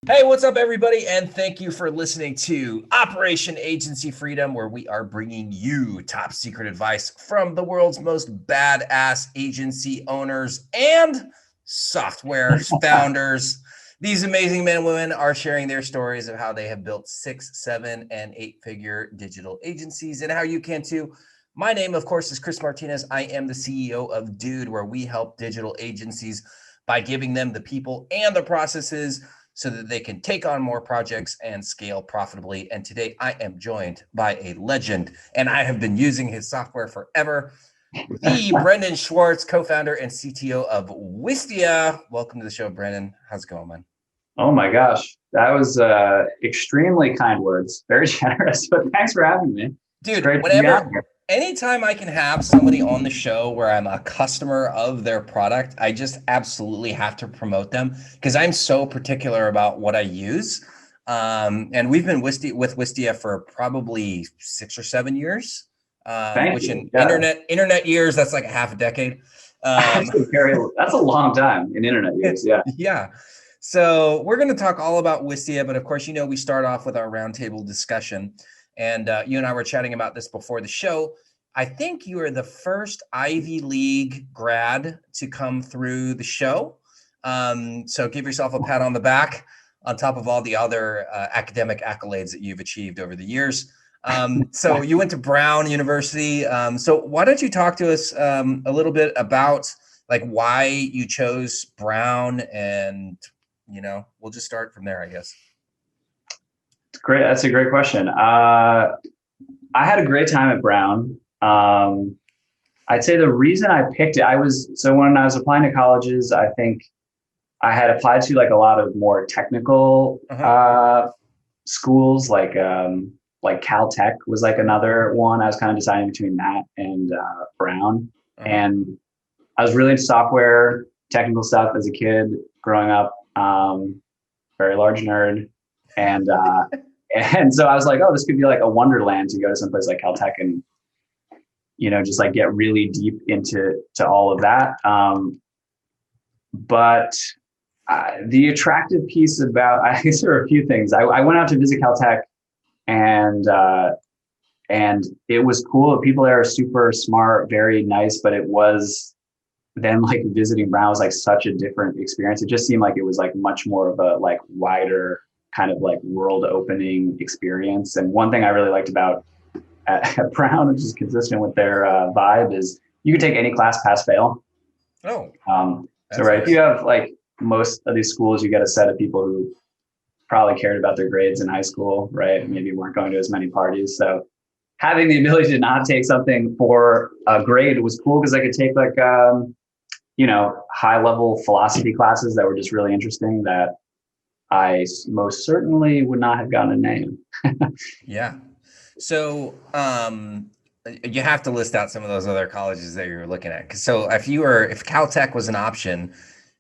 Hey, what's up, everybody? And thank you for listening to Operation Agency Freedom, where we are bringing you top secret advice from the world's most badass agency owners and software founders. These amazing men and women are sharing their stories of how they have built 6, 7, and 8-figure digital agencies and how you can too. My name, of course, is Chris Martinez. I am the CEO of Dude, where we help digital agencies by giving them the people and the processes so that they can take on more projects and scale profitably. And today I am joined by a legend, and I have been using his software forever, the Brendan Schwartz, co-founder and CTO of Wistia. Welcome to the show, Brendan. How's it going, man? Oh my gosh, that was extremely kind words. Very generous, but thanks for having me. It's Dude, great to be on here. anytime I can have somebody on the show where I'm a customer of their product, I just absolutely have to promote them because I'm so particular about what I use. And we've been with Wistia for probably 6 or 7 years, Thank which you. in Yeah, internet years, that's like a half a decade. Um, that's a long time in internet years. Yeah. yeah. So we're going to talk all about Wistia, but of course, we start off with our roundtable discussion. And you and I were chatting about this before the show. I think you are the first Ivy League grad to come through the show. So give yourself a pat on the back on top of all the other academic accolades that you've achieved over the years. So you went to Brown University. So why don't you talk to us a little bit about like why you chose Brown, and we'll just start from there, I guess. It's great. That's a great question. I had a great time at Brown. I'd say the reason I picked it, when I was applying to colleges, I think I had applied to like a lot of more technical schools, like Caltech was like another one. I was kind of deciding between that and Brown. And I was really into software, technical stuff as a kid growing up. Very large nerd. And so I was like, oh, this could be like a wonderland to go to someplace like Caltech and, just like get really deep into all of that. But the attractive piece about, I guess there are a few things. I went out to visit Caltech and it was cool. People there are super smart, very nice, but it was then like visiting Brown was like such a different experience. It just seemed like it was like much more of a like wider kind of like world opening experience. And one thing I really liked about at Brown, which is consistent with their vibe, is you can take any class, pass, fail. Oh, so right, if you have like most of these schools, you get a set of people who probably cared about their grades in high school, right? Maybe weren't going to as many parties. So having the ability to not take something for a grade was cool because I could take like, high level philosophy classes that were just really interesting that I most certainly would not have gotten a name. yeah. So you have to list out some of those other colleges that you were looking at. So if Caltech was an option,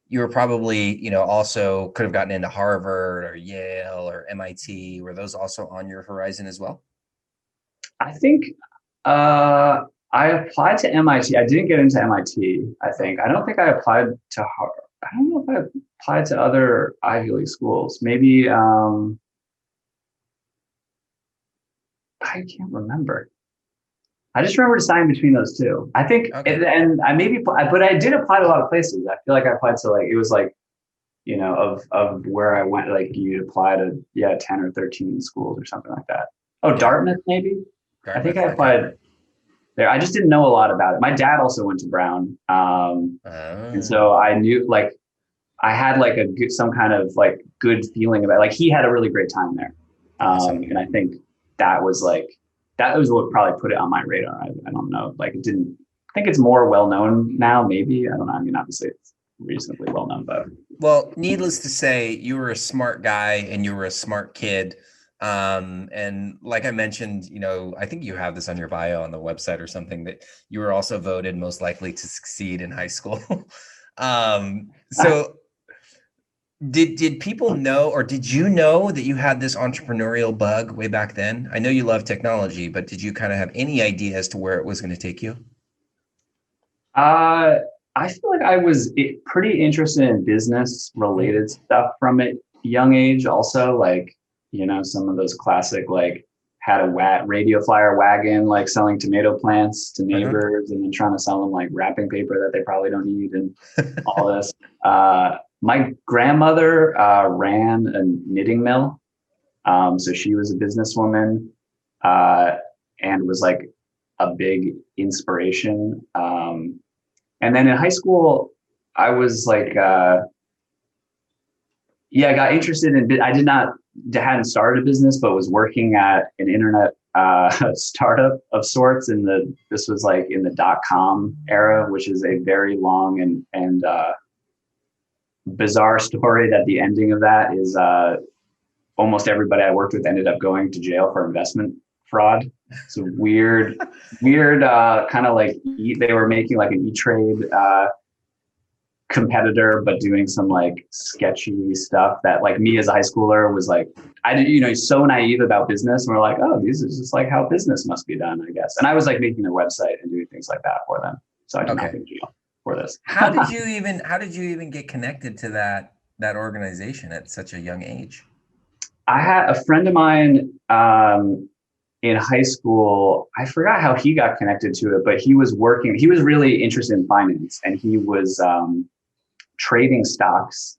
you were probably, also could have gotten into Harvard or Yale or MIT. Were those also on your horizon as well? I think I applied to MIT. I didn't get into MIT, I think. I don't think I applied to Harvard. I don't know if I applied to other Ivy League schools. Maybe I can't remember. I just remember deciding between those two. I think, and I but I did apply to a lot of places. I feel like I applied to it was like, of where I went, like you apply to 10 or 13 schools or something like that. Oh, Dartmouth maybe. I think I applied there. I just didn't know a lot about it. My dad also went to Brown, and so I knew like I had like some kind of like good feeling about it. Like he had a really great time there, and I think that was what probably put it on my radar. I don't know, like it didn't. I think it's more well known now. Maybe I don't know. I mean, obviously it's reasonably well known, but well, needless to say, you were a smart guy and you were a smart kid. And like I mentioned, I think you have this on your bio on the website or something, that you were also voted most likely to succeed in high school. So did people know, or did you know that you had this entrepreneurial bug way back then? I know you love technology, but did you kind of have any idea as to where it was going to take you? I feel like I was pretty interested in business related stuff from young age also, like, some of those classic, like, had a radio flyer wagon, like selling tomato plants to neighbors and then trying to sell them like wrapping paper that they probably don't need and all this. My grandmother ran a knitting mill. So she was a businesswoman and was like a big inspiration. And then in high school, I was like, I got interested in, hadn't started a business, but was working at an internet startup of sorts. This was like in the .com era, which is a very long and bizarre story that the ending of that is almost everybody I worked with ended up going to jail for investment fraud. So weird kind of like they were making like an E-Trade competitor, but doing some like sketchy stuff that like me as a high schooler was like, I didn't, so naive about business. And we're like, oh, this is just like how business must be done, I guess. And I was like making their website and doing things like that for them. So I did not go to jail for this. How did you even get connected to that organization at such a young age? I had a friend of mine in high school. I forgot how he got connected to it, but he was really interested in finance, and he was trading stocks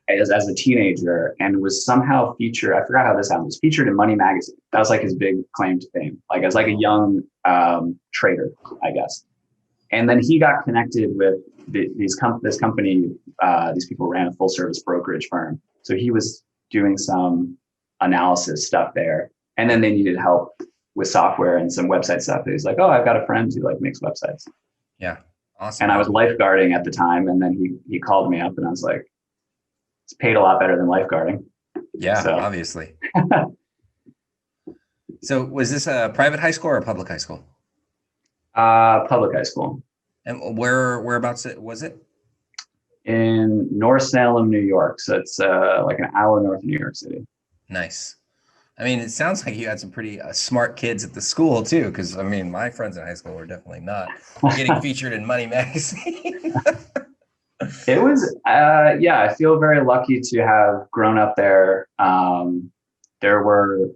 as a teenager, and was somehow featured. I forgot how this happened. Was featured in Money magazine. That was like his big claim to fame, like as like a young trader, I guess. And then he got connected with this company. These people ran a full service brokerage firm, so he was doing some analysis stuff there, and then they needed help with software and some website stuff. He's like, "Oh, I've got a friend who like makes websites." Yeah, awesome. And I was lifeguarding at the time, and then he called me up, and I was like, "It's paid a lot better than lifeguarding." Yeah, so. Obviously. So, was this a private high school or a public high school? Public high school. And whereabouts was it? In North Salem, New York. So it's like an hour north of New York City. Nice. I mean, it sounds like you had some pretty smart kids at the school too, because I mean, my friends in high school were definitely not getting featured in Money magazine. It was, I feel very lucky to have grown up there. There were,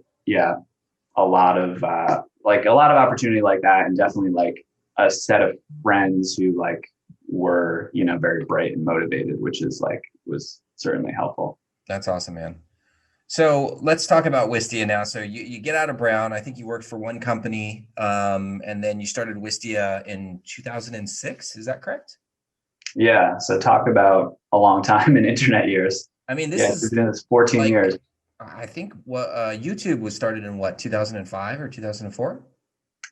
a lot of opportunity like that, and definitely like a set of friends who like were, very bright and motivated, which is like, was certainly helpful. That's awesome, man. So let's talk about Wistia now. So you get out of Brown. I think you worked for one company, and then you started Wistia in 2006. Is that correct? Yeah. So talk about a long time in internet years. I mean, this is 14 years. I think YouTube was started in 2005 or 2004?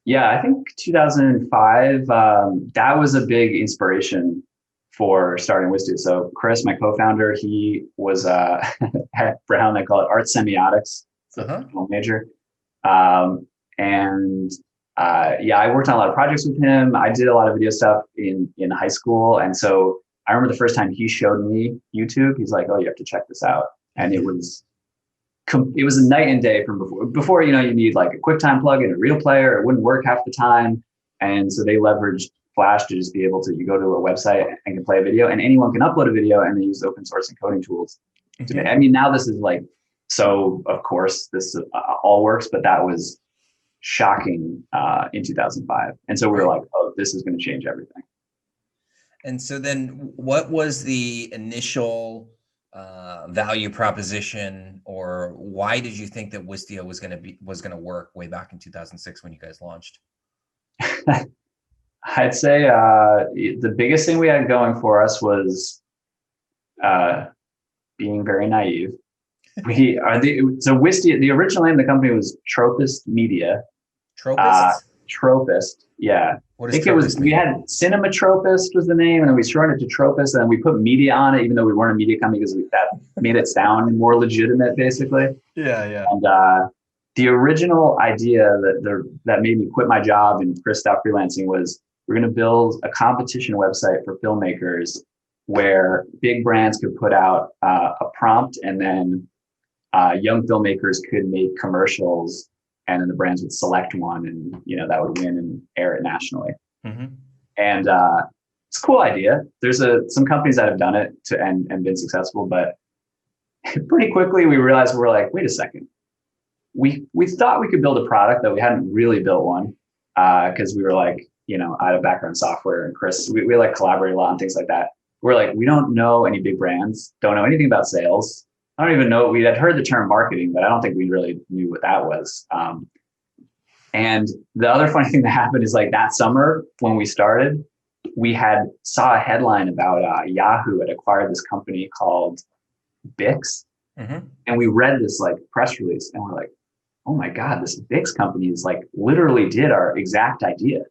Yeah, I think 2005. That was a big inspiration for starting Wistia. So Chris, my co-founder, he was at Brown. They call it art semiotics. It's a major. I worked on a lot of projects with him. I did a lot of video stuff in high school. And so I remember the first time he showed me YouTube, he's like, "Oh, you have to check this out." And it was a night and day from before. Before, you need like a QuickTime plugin, a real player. It wouldn't work half the time. And so they leveraged Flash to just be able to, you go to a website and can play a video, and anyone can upload a video, and they use open source encoding tools. I mean, now this is like, so of course this all works, but that was shocking in 2005. And so we were like, oh, this is going to change everything. And so then what was the initial value proposition, or why did you think that Wistia was going to work way back in 2006 when you guys launched? I'd say the biggest thing we had going for us was being very naive. We are so Wistia. The original name of the company was Tropist Media. Tropist. Yeah. What does Tropist mean? We had Cinematropist was the name, and then we shortened it to Tropist, and then we put media on it, even though we weren't a media company, because that made it sound more legitimate, basically. Yeah. And the original idea that made me quit my job and Chris stopped freelancing was, we're going to build a competition website for filmmakers where big brands could put out a prompt, and then young filmmakers could make commercials, and then the brands would select one, and that would win and air it nationally. Mm-hmm. And it's a cool idea. There's some companies that have done it and been successful, but pretty quickly we realized we're like, wait a second. We thought we could build a product that we hadn't really built one because we were like, I had a background in software, and Chris, we like collaborate a lot and things like that. We're like, we don't know any big brands, don't know anything about sales. I don't even know, we had heard the term marketing, but I don't think we really knew what that was. And the other funny thing that happened is like that summer when we started, we saw a headline about Yahoo had acquired this company called Bix. Mm-hmm. And we read this like press release and we're like, oh my God, this Bix company is like literally did our exact idea.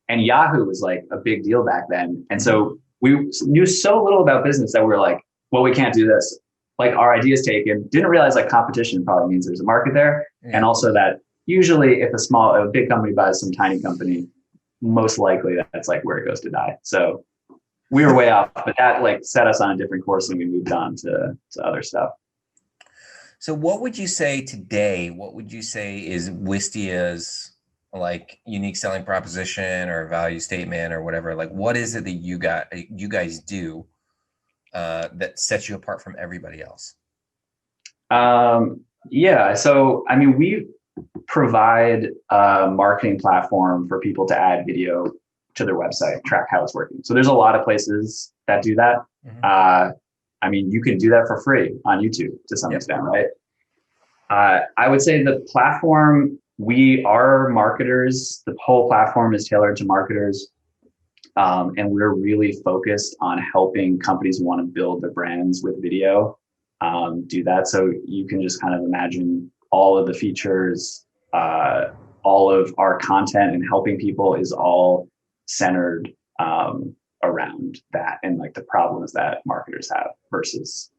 And Yahoo was like a big deal back then. And so we knew so little about business that we were like, well, we can't do this. Like our idea is taken. Didn't realize like competition probably means there's a market there. Yeah. And also that usually if a big company buys some tiny company, most likely that's like where it goes to die. So we were way off, but that like set us on a different course and we moved on to other stuff. So what would you say today? What would you say is Wistia's like unique selling proposition or value statement or whatever? Like, what is it that you guys do that sets you apart from everybody else? Yeah. So, I mean, we provide a marketing platform for people to add video to their website, track how it's working. So there's a lot of places that do that. Mm-hmm. I mean, you can do that for free on YouTube to some extent, right? I would say the platform, we are marketers. The whole platform is tailored to marketers. And we're really focused on helping companies who want to build their brands with video do that. So you can just kind of imagine all of the features, all of our content and helping people is all centered around that and like the problems that marketers have versus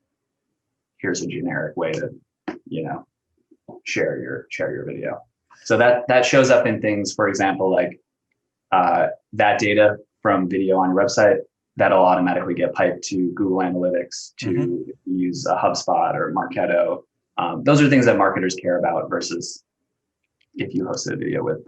here's a generic way to, share your video. So that shows up in things, for example, like that data from video on your website, that'll automatically get piped to Google Analytics to use a HubSpot or Marketo. Those are things that marketers care about versus if you hosted a video with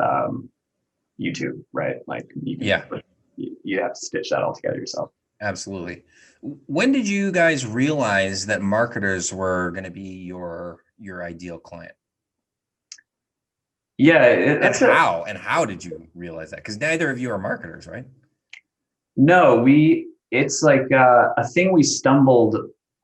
YouTube, right? Like you have to stitch that all together yourself. Absolutely. When did you guys realize that marketers were going to be your ideal client? Yeah. How did you realize that? Because neither of you are marketers, right? No, it's like a thing we stumbled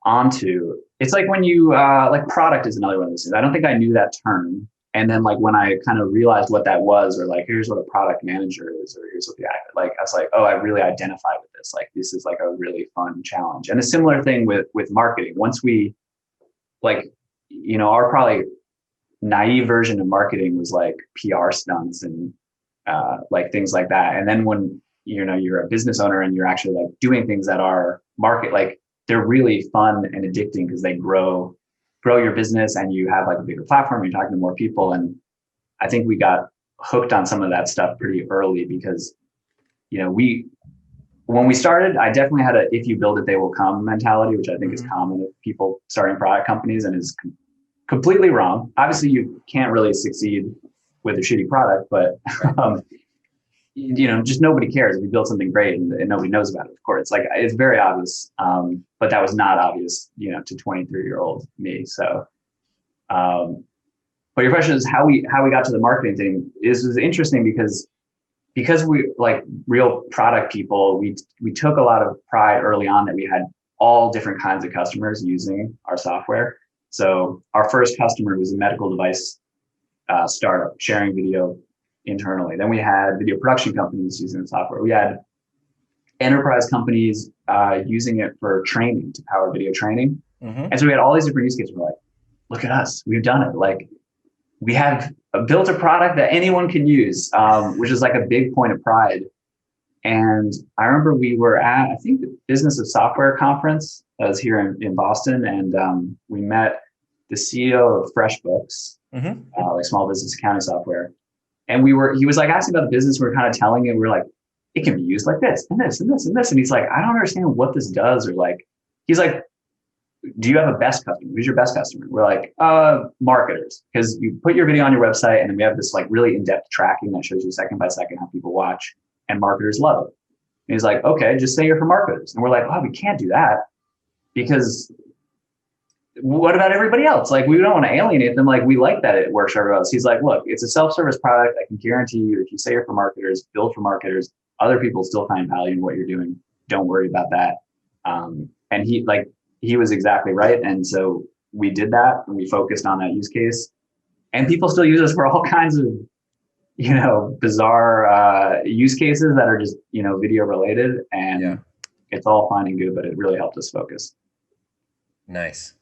onto. It's like when you, like product is another one of those things. I don't think I knew that term. And then like when I kind of realized what that was, or like, here's what a product manager is, or here's what I was like, oh, I really identify with this. Like, this is like a really fun challenge. And a similar thing with marketing. Once we like, our probably naive version of marketing was like PR stunts and like things like that. And then when, you're a business owner and you're actually like doing things that are market, like they're really fun and addicting because they grow your business and you have like a bigger platform, you're talking to more people. And I think we got hooked on some of that stuff pretty early because, when we started, I definitely had if you build it, they will come mentality, which I think is common with people starting product companies and is completely wrong. Obviously you can't really succeed with a shitty product, but, just nobody cares if you build something great and nobody knows about it. Of course, it's very obvious, but that was not obvious, to 23-year-old me. So, but your question is how we got to the marketing thing is interesting because we like real product people. We took a lot of pride early on that we had all different kinds of customers using our software. So our first customer was a medical device startup sharing video internally. Then we had video production companies using the software. We had enterprise companies using it for training, to power video training. And so we had all these different use cases. We're like, look at us, we've done it. Like we have built a product that anyone can use, which is like a big point of pride. And I remember we were at, I think, the Business of Software conference that was here in Boston. And we met the CEO of FreshBooks, like small business accounting software. And he was like asking about the business. We were kind of telling him, we were like, it can be used like this and this and this and this. And he's like, I don't understand what this does. Or like, he's like, do you have a best customer? Who's your best customer? We're like, marketers. Because you put your video on your website and then we have this like really in-depth tracking that shows you second by second how people watch, and marketers love it. And he's like, okay, just say you're for marketers. And we're like, oh, we can't do that because what about everybody else? Like, we don't want to alienate them. Like, we like that it works for everybody else. He's like, look, it's a self-service product. I can guarantee you, if you say you're for marketers, build for marketers, other people still find value in what you're doing. Don't worry about that. And he was exactly right. And so we did that, and we focused on that use case, and people still use us for all kinds of, bizarre use cases that are just, video related, and it's all fine and good, but it really helped us focus. Nice.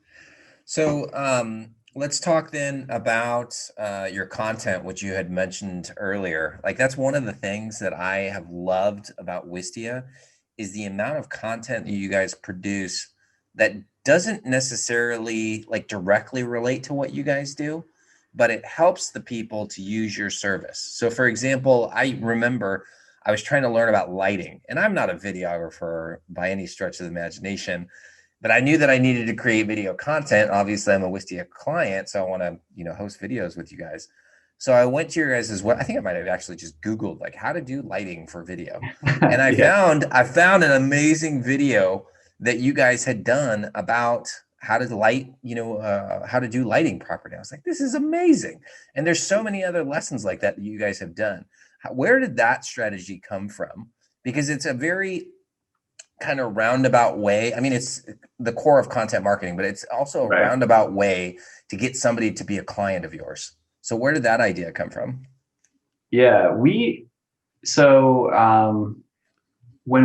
So let's talk then about your content, which you had mentioned earlier. Like, that's one of the things that I have loved about Wistia, is the amount of content that you guys produce that doesn't necessarily like directly relate to what you guys do, but it helps the people to use your service. So for example, I remember I was trying to learn about lighting, and I'm not a videographer by any stretch of the imagination, but I knew that I needed to create video content. Obviously, I'm a Wistia client, so I want to, host videos with you guys. So I went to your guys' I think I might have actually just Googled like how to do lighting for video. And I found an amazing video that you guys had done about how to light, how to do lighting properly. I was like, this is amazing. And there's so many other lessons like that you guys have done. Where did that strategy come from? Because it's a very kind of roundabout way. I mean, it's the core of content marketing, but it's also a roundabout way to get somebody to be a client of yours. So where did that idea come from? Yeah, when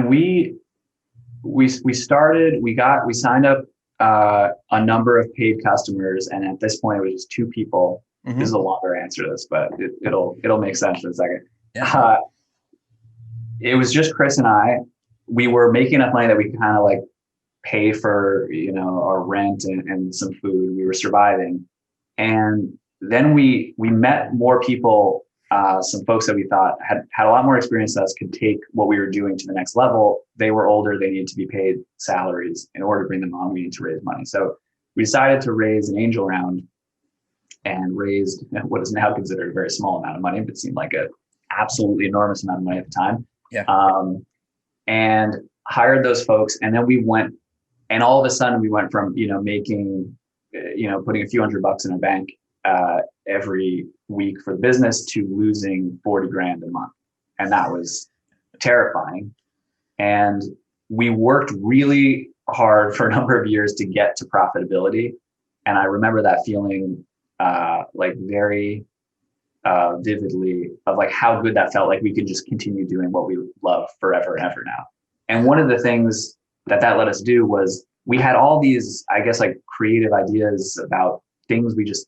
we started, we signed up a number of paid customers, and at this point it was just 2 people. Mm-hmm. This is a longer answer to this, but it'll make sense in a second. Yeah. It was just Chris and I. We were making enough money that we could kind of like pay for, our rent and some food. We were surviving. And then we met more people, some folks that we thought had a lot more experience than us, could take what we were doing to the next level. They were older. They needed to be paid salaries. In order to bring them on, we need to raise money. So we decided to raise an angel round, and raised what is now considered a very small amount of money, but seemed like an absolutely enormous amount of money at the time. Yeah. And hired those folks. And then we went, and all of a sudden we went from, making, putting a few $100 in a bank every week for the business to losing 40 grand a month. And that was terrifying. And we worked really hard for a number of years to get to profitability. And I remember that feeling very vividly, of like how good that felt. Like we could just continue doing what we love forever and ever now. And one of the things that let us do was we had all these, I guess, like creative ideas about things. We just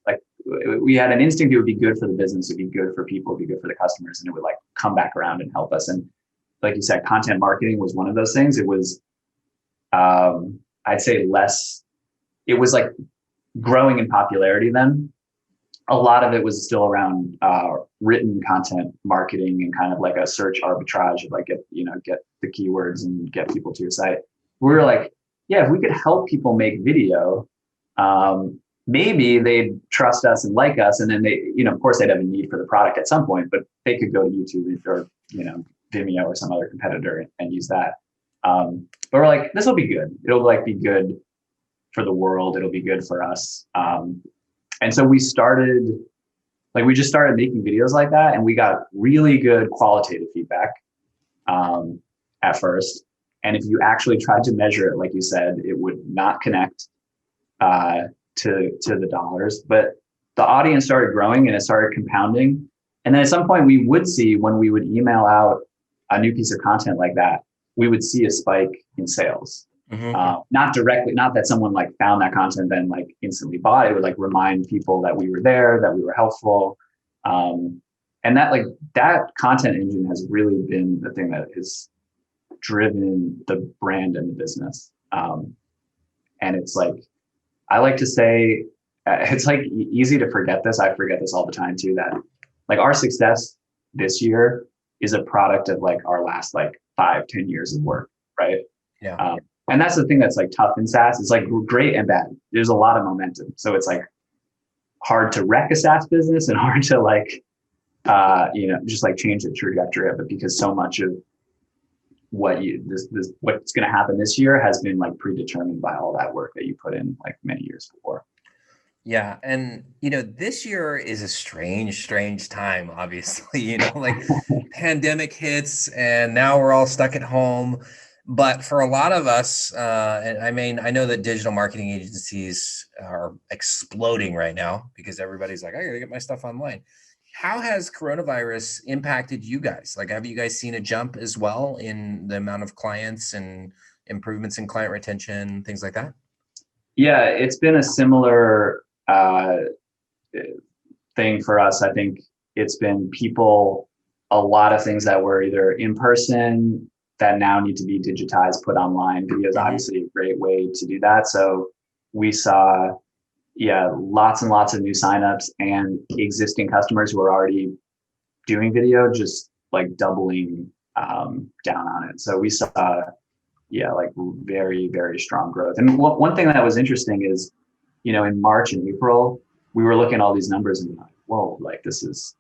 we had an instinct it would be good for the business, it'd be good for people, it'd be good for the customers, and it would like come back around and help us. And like you said, content marketing was one of those things. It was, I'd say it was like growing in popularity then. A lot of it was still around written content marketing and kind of like a search arbitrage of like, get the keywords and get people to your site. We were like, yeah, if we could help people make video, maybe they'd trust us and like us. And then they, of course they'd have a need for the product at some point, but they could go to YouTube or, Vimeo or some other competitor and use that. But we're like, this will be good. It'll like be good for the world. It'll be good for us. And so we just started making videos like that, and we got really good qualitative feedback at first. And if you actually tried to measure it, like you said, it would not connect to the dollars. But the audience started growing and it started compounding. And then at some point we would see, when we would email out a new piece of content like that, we would see a spike in sales. Mm-hmm. Not directly, not that someone like found that content then like instantly bought it. It would like remind people that we were there, that we were helpful. And that content engine has really been the thing that has driven the brand and the business. And it's like, I like to say, it's like easy to forget this. I forget this all the time too, that like our success this year is a product of like our last like 5-10 years of work. Right. Yeah. And that's the thing that's like tough in SaaS. It's like great and bad. There's a lot of momentum. So it's like hard to wreck a SaaS business and hard to like, just like change the trajectory of it, because so much of what's going to happen this year has been like predetermined by all that work that you put in like many years before. Yeah. And, this year is a strange time, obviously, like pandemic hits and now we're all stuck at home. But for a lot of us, and I know that digital marketing agencies are exploding right now because everybody's like, I gotta get my stuff online. How has coronavirus impacted you guys? Like, have you guys seen a jump as well in the amount of clients and improvements in client retention, things like that? Yeah, it's been a similar thing for us. I think it's been a lot of things that were either in person that now need to be digitized, put online. Video is obviously a great way to do that. So we saw, lots and lots of new signups and existing customers who are already doing video, just like doubling down on it. So we saw, like very, very strong growth. And one thing that was interesting is, in March and April, we were looking at all these numbers and like, whoa, like this is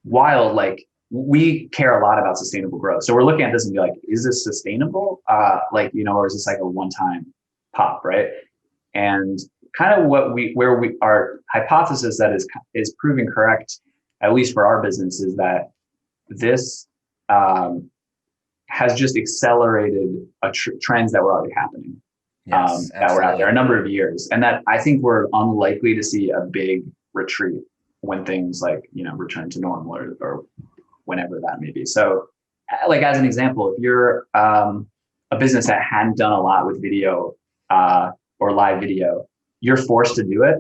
wild. Like we care a lot about sustainable growth. So we're looking at this and be like, is this sustainable? Or is this like a one-time pop, right? And kind of our hypothesis that is proving correct, at least for our business, is that this has just accelerated trends that were already happening. Yes, that were out there a number of years. And that I think we're unlikely to see a big retreat when things like, return to normal or whenever that may be. So like, as an example, if you're a business that hadn't done a lot with video or live video, you're forced to do it.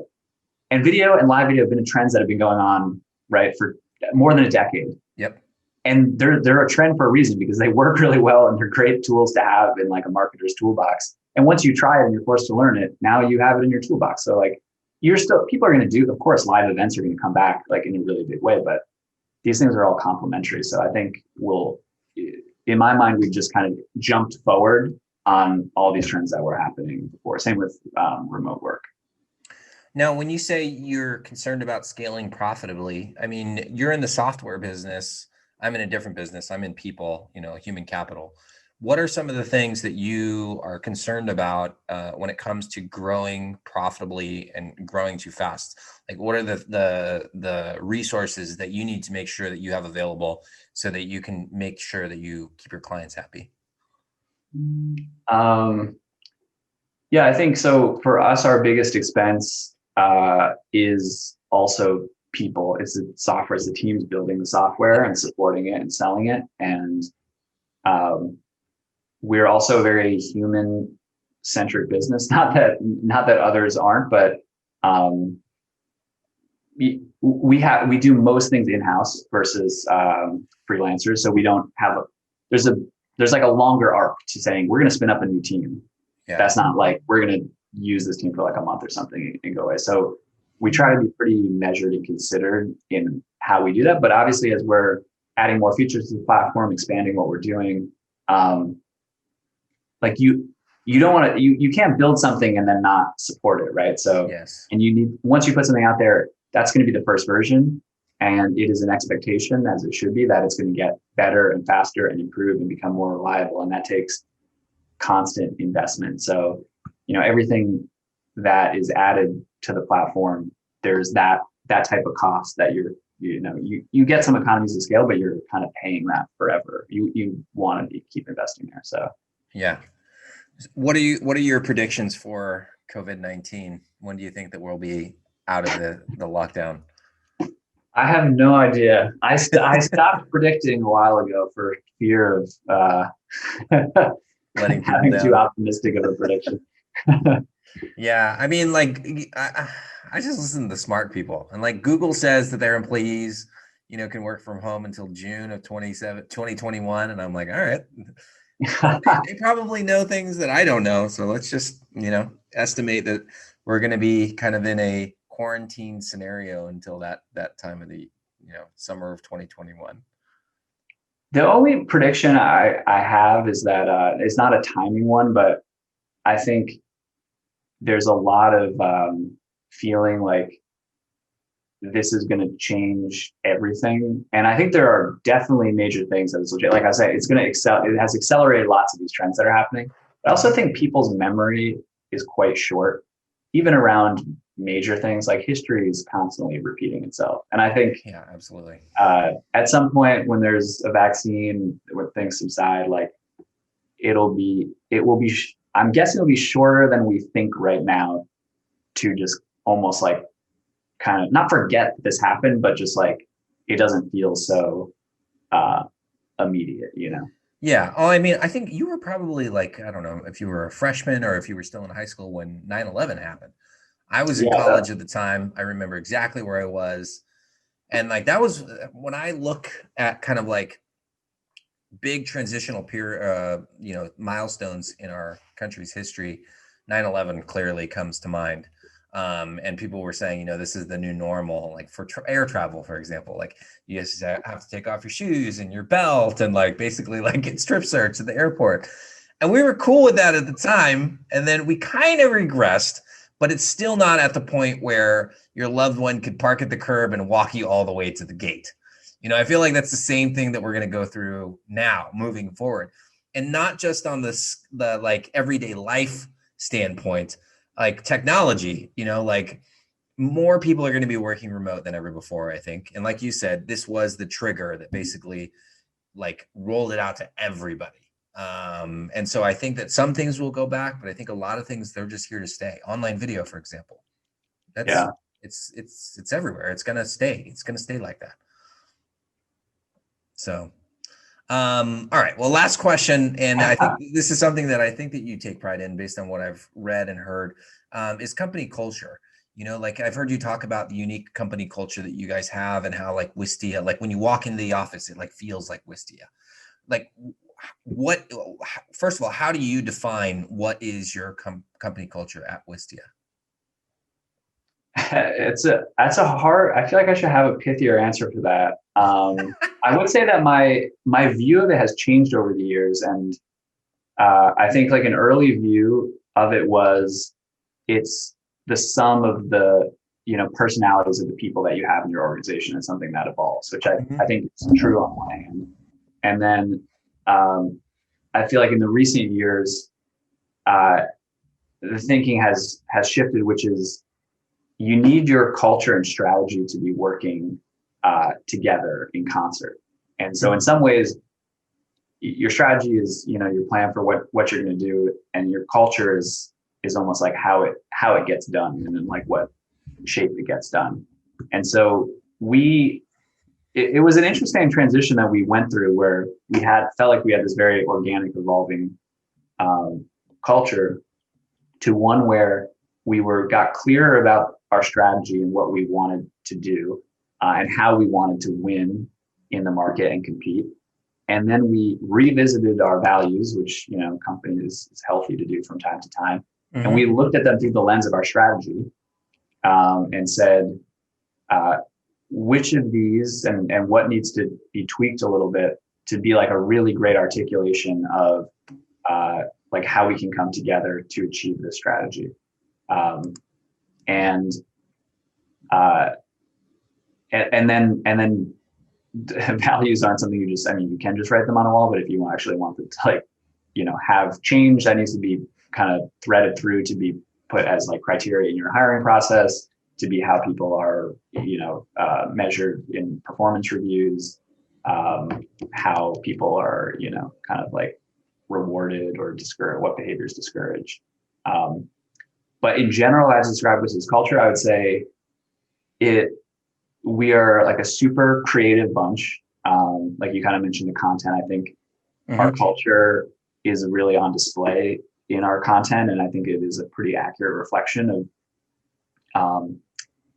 And video and live video have been trends that have been going on, right, for more than a decade. Yep. And they're a trend for a reason, because they work really well and they're great tools to have in like a marketer's toolbox. And once you try it and you're forced to learn it, now you have it in your toolbox. So like people are going to do, of course, live events are going to come back like in a really big way, but these things are all complementary. So I think in my mind, we've just kind of jumped forward on all these trends that were happening before. Same with remote work. Now, when you say you're concerned about scaling profitably, I mean, you're in the software business. I'm in a different business. I'm in people, human capital. What are some of the things that you are concerned about when it comes to growing profitably and growing too fast? Like, what are the resources that you need to make sure that you have available so that you can make sure that you keep your clients happy? I think so. For us, our biggest expense is also people. It's the software, it's the teams building the software and supporting it and selling it. And we're also a very human-centric business. Not that others aren't, but we do most things in-house versus freelancers. So we don't have there's like a longer arc to saying we're going to spin up a new team. Yeah. That's not like we're going to use this team for like a month or something and go away. So we try to be pretty measured and considered in how we do that. But obviously, as we're adding more features to the platform, expanding what we're doing, like you don't want to, you can't build something and then not support it, right? So, yes. And once you put something out there, that's going to be the first version. And it is an expectation, as it should be, that it's going to get better and faster and improve and become more reliable. And that takes constant investment. So, everything that is added to the platform, there's that type of cost that you get some economies of scale, but you're kind of paying that forever. You want to keep investing there. So yeah. What are your predictions for COVID-19? When do you think that we'll be out of the lockdown? I have no idea. I stopped predicting a while ago for fear of having too optimistic of a prediction. Yeah, I mean, like I just listen to the smart people, and like Google says that their employees, can work from home until June of 2021, and I'm like, all right, they probably know things that I don't know, so let's just estimate that we're going to be kind of in a quarantine scenario until that time of the summer of 2021. The only prediction I have is that it's not a timing one, but I think there's a lot of feeling like this is going to change everything. And I think there are definitely major things that is legit. Like I said, it's going to it has accelerated lots of these trends that are happening. But I also think people's memory is quite short, even around major things. Like history is constantly repeating itself. And I think, yeah, absolutely. At some point when there's a vaccine, when things subside, like I'm guessing it'll be shorter than we think right now to just almost like kind of not forget this happened, but just like it doesn't feel so immediate, you know? Yeah. Oh, I mean, I think you were probably like, I don't know if you were a freshman or if you were still in high school when 9/11 happened. I was in college at the time. I remember exactly where I was. And like that was when I look at kind of like big transitional milestones in our country's history, 9/11 clearly comes to mind. And people were saying, this is the new normal, like for air travel, for example, like you just have to take off your shoes and your belt and like basically like get strip searched at the airport. And we were cool with that at the time. And then we kind of regressed, but it's still not at the point where your loved one could park at the curb and walk you all the way to the gate. I feel like that's the same thing that we're going to go through now moving forward, and not just on the like everyday life standpoint, like technology, like more people are going to be working remote than ever before, I think. And like you said, this was the trigger that basically like rolled it out to everybody. And so I think that some things will go back, but I think a lot of things, they're just here to stay. Online video, for example, it's everywhere. It's going to stay. It's going to stay like that. So, all right. Well, last question. And I think this is something that I think that you take pride in based on what I've read and heard, is company culture. Like I've heard you talk about the unique company culture that you guys have and how like Wistia, like when you walk into the office, it like feels like Wistia. Like first of all, how do you define what is your company culture at Wistia? That's a hard, I feel like I should have a pithier answer for that. I would say that my view of it has changed over the years. And I think like an early view of it was it's the sum of the, personalities of the people that you have in your organization and something that evolves, which I think is true on one hand. And then I feel like in the recent years, the thinking has shifted, which is you need your culture and strategy to be working together in concert. And so in some ways, your strategy is, your plan for what you're going to do, and your culture is almost like how it gets done, and then like what shape it gets done. And so it was an interesting transition that we went through, where we felt like we had this very organic, evolving culture, to one where we got clearer about our strategy and what we wanted to do, and how we wanted to win in the market and compete. And then we revisited our values, which, companies is healthy to do from time to time. And we looked at them through the lens of our strategy, and said, which of these and what needs to be tweaked a little bit to be like a really great articulation of like how we can come together to achieve this strategy. And then values aren't something you can just write them on a wall, but if you actually want them to like, have change, that needs to be kind of threaded through to be put as like criteria in your hiring process, to be how people are, measured in performance reviews, how people are, kind of like rewarded or discouraged, what behaviors discourage. But in general, as described with this culture, I would say we are like a super creative bunch. Like you kind of mentioned the content. I think our culture is really on display in our content, and I think it is a pretty accurate reflection of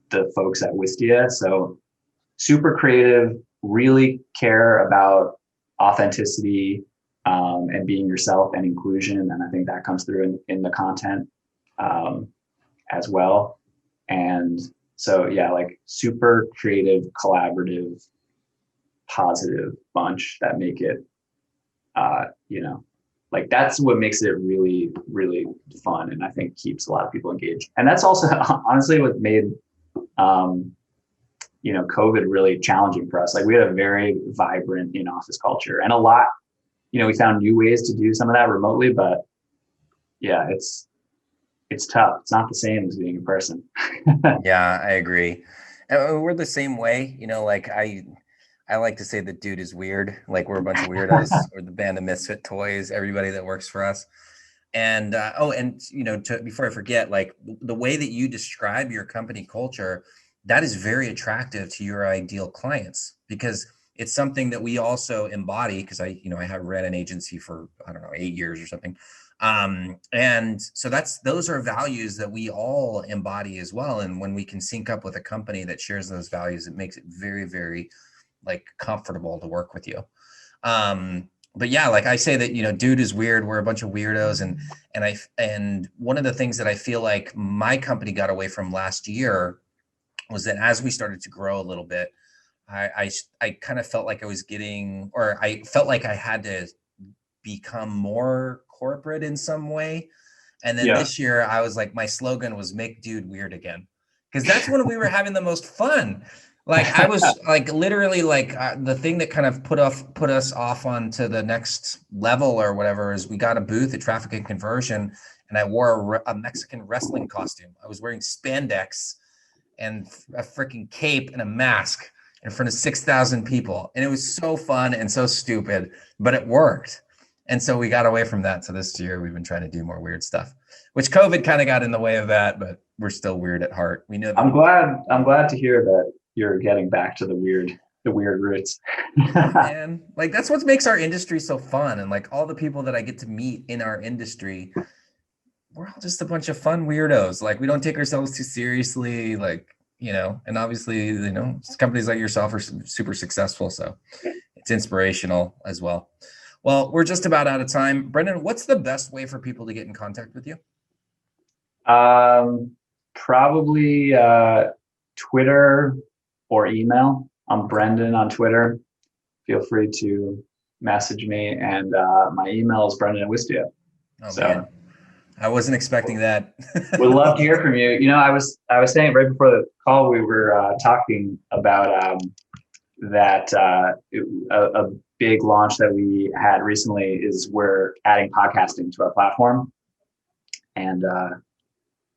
the folks at Wistia. So super creative, really care about authenticity, and being yourself and inclusion. And I think that comes through in the content as well. And so, yeah, like super creative, collaborative, positive bunch that make it, like that's what makes it really, really fun. And I think keeps a lot of people engaged. And that's also honestly what made COVID really challenging for us. Like we had a very vibrant in-office culture and a lot, we found new ways to do some of that remotely, but yeah, it's tough. It's not the same as being in person. Yeah, I agree. And we're the same way, like I like to say that dude is weird. Like we're a bunch of weirdos. We're the band of misfit toys, everybody that works for us. And before I forget, like the way that you describe your company culture, that is very attractive to your ideal clients because it's something that we also embody. Because I have ran an agency for, I don't know, 8 years or something. And so those are values that we all embody as well. And when we can sync up with a company that shares those values, it makes it very, very like comfortable to work with you. But yeah, like I say that, dude is weird. We're a bunch of weirdos. And one of the things that I feel like my company got away from last year was that as we started to grow a little bit, I kind of felt like I felt like I had to become more corporate in some way. And then this year I was like, my slogan was make dude weird again. Because that's when we were having the most fun. Like I was like literally like the thing that kind of put us off onto the next level or whatever is we got a booth at Traffic and Conversion and I wore a Mexican wrestling costume. I was wearing spandex and a freaking cape and a mask in front of 6,000 people. And it was so fun and so stupid, but it worked. And so we got away from that. So this year we've been trying to do more weird stuff, which COVID kind of got in the way of that, but we're still weird at heart. We know that. I'm glad to hear that you're getting back to the weird roots. Man, like that's what makes our industry so fun. And like all the people that I get to meet in our industry, we're all just a bunch of fun weirdos. Like we don't take ourselves too seriously, like, and obviously, companies like yourself are super successful. So it's inspirational as well. Well, we're just about out of time. Brendan, what's the best way for people to get in contact with you? Probably Twitter or email. I'm Brendan on Twitter. Feel free to message me. And my email is Brendan@Wistia. Oh, so, man. I wasn't expecting that. Would love to hear from you. I was saying right before the call, we were talking about that a big launch that we had recently is we're adding podcasting to our platform. And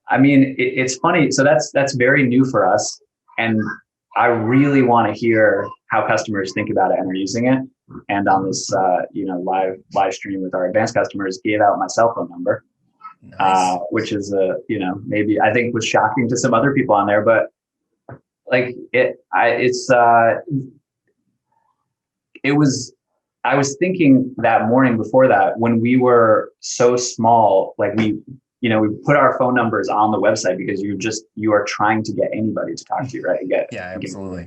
I mean, it's funny. So that's very new for us. And I really want to hear how customers think about it and are using it. And on this, live stream with our advanced customers, gave out my cell phone number, nice. Which is maybe I think was shocking to some other people on there, but like I was thinking that morning before that when we were so small, like we put our phone numbers on the website because you are trying to get anybody to talk to you, right? Absolutely.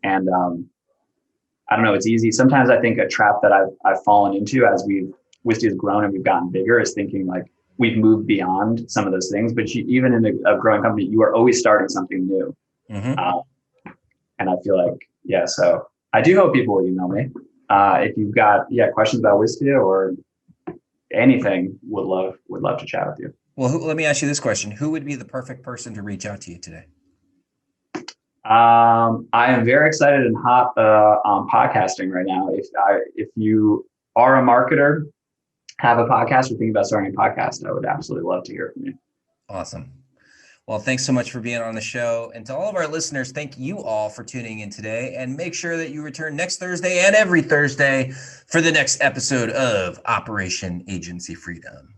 And I don't know, it's easy. Sometimes I think a trap that I've fallen into as Wistia has grown and we've gotten bigger is thinking like we've moved beyond some of those things, but even in a growing company, you are always starting something new. Mm-hmm. And I feel like, so I do hope people will email me. If you've got questions about Wistia or anything, would love to chat with you. Well, let me ask you this question. Who would be the perfect person to reach out to you today? I am very excited and hot on podcasting right now. If you are a marketer, have a podcast, or thinking about starting a podcast, I would absolutely love to hear from you. Awesome. Well, thanks so much for being on the show. And to all of our listeners, thank you all for tuning in today. And make sure that you return next Thursday and every Thursday for the next episode of Operation Agency Freedom.